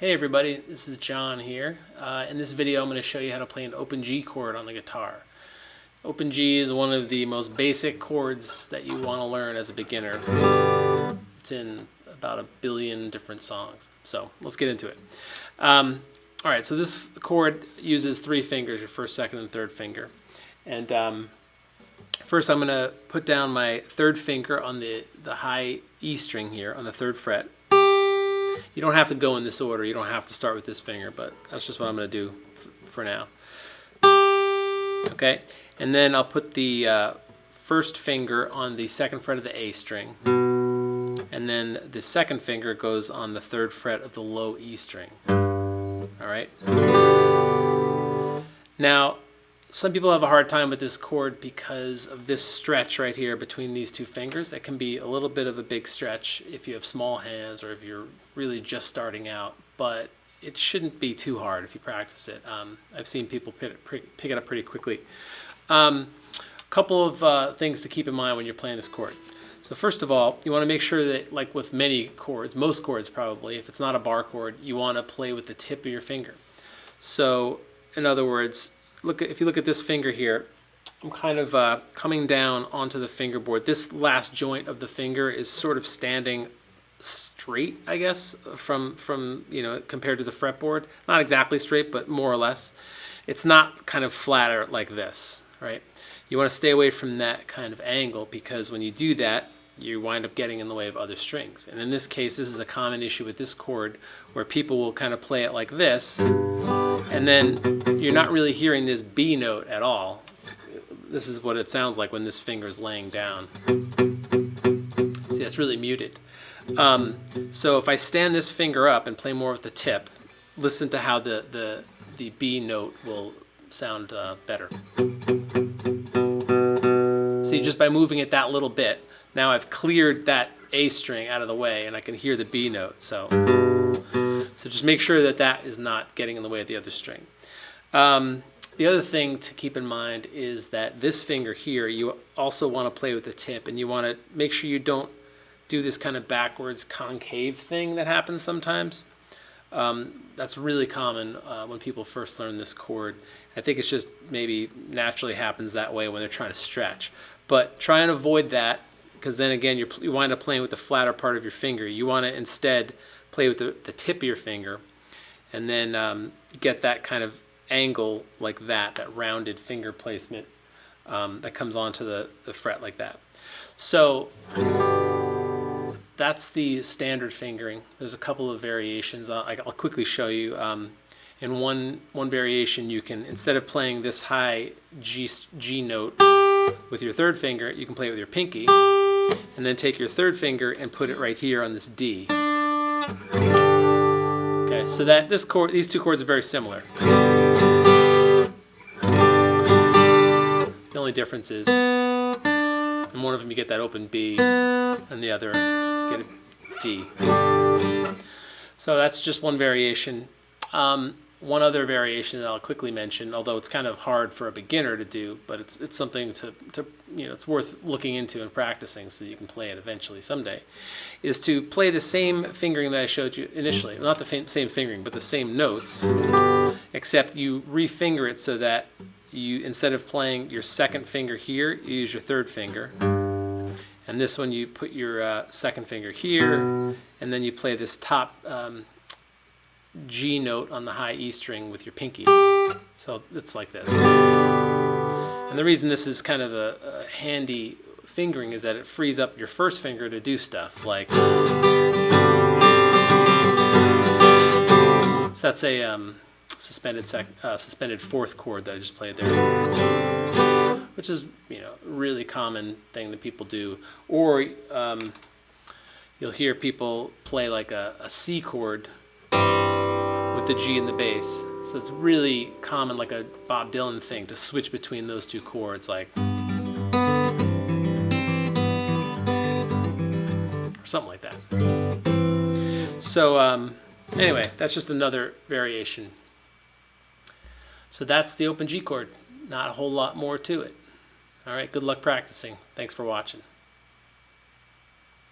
Hey everybody, this is John here. In this video I'm going to show you how to play an open G chord on the guitar. Open G is one of the most basic chords that you want to learn as a beginner. It's in about 1 billion different songs. So let's get into it. Alright, so this chord uses 3 fingers, your first, second, and third finger. And first I'm going to put down my third finger on the high E string here on the 3rd fret. You don't have to go in this order. You don't have to start with this finger, but that's just what I'm going to do for now. Okay, and then I'll put the first finger on the 2nd fret of the A string, and then the 2nd finger goes on the 3rd fret of the low E string. All right. Now, some people have a hard time with this chord because of this stretch right here between these 2 fingers. It can be a little bit of a big stretch if you have small hands or if you're really just starting out, but it shouldn't be too hard if you practice it. I've seen people pick it up pretty quickly. Couple of things to keep in mind when you're playing this chord. So first of all, you want to make sure that, like with many chords, most chords probably, if it's not a bar chord, you want to play with the tip of your finger. So in other words, if you look at this finger here, I'm kind of coming down onto the fingerboard. This last joint of the finger is sort of standing straight, I guess, from compared to the fretboard. Not exactly straight, but more or less. It's not kind of flatter like this, right? You want to stay away from that kind of angle because when you do that, you wind up getting in the way of other strings. And in this case, this is a common issue with this chord where people will kind of play it like this, and then you're not really hearing this B note at all. This is what it sounds like when this finger is laying down. See, that's really muted. So if I stand this finger up and play more with the tip, listen to how the B note will sound better. See, just by moving it that little bit, now I've cleared that A string out of the way and I can hear the B note. So just make sure that that is not getting in the way of the other string. The other thing to keep in mind is that this finger here, you also want to play with the tip, and you want to make sure you don't do this kind of backwards concave thing that happens sometimes. That's really common when people first learn this chord. I think it's just maybe naturally happens that way when they're trying to stretch. But try and avoid that, because then again you wind up playing with the flatter part of your finger. You want to instead play with the tip of your finger, and then get that kind of angle like that rounded finger placement that comes onto the fret like that. So that's the standard fingering. There's a couple of variations. I'll quickly show you. In one variation, you can, instead of playing this high G note with your 3rd finger, you can play it with your pinky, and then take your 3rd finger and put it right here on this D. Okay, so that these 2 chords are very similar. The only difference is in one of them you get that open B, and the other get a D. So that's just one variation. One other variation that I'll quickly mention, although it's kind of hard for a beginner to do, but it's something to it's worth looking into and practicing so that you can play it eventually someday, is to play the same fingering that I showed you initially. Not the same fingering, but the same notes, except you refinger it so that you, instead of playing your 2nd finger here, you use your 3rd finger. And this one you put your 2nd finger here, and then you play this top G note on the high E string with your pinky. So it's like this. And the reason this is kind of a handy fingering is that it frees up your 1st finger to do stuff like. So that's a suspended 4th chord that I just played there, which is a really common thing that people do. Or you'll hear people play like a C chord with the G and the bass. So it's really common, like a Bob Dylan thing, to switch between those 2 chords, like, or something like that. So anyway, that's just another variation. So that's the open G chord. Not a whole lot more to it. All right, good luck practicing. Thanks for watching.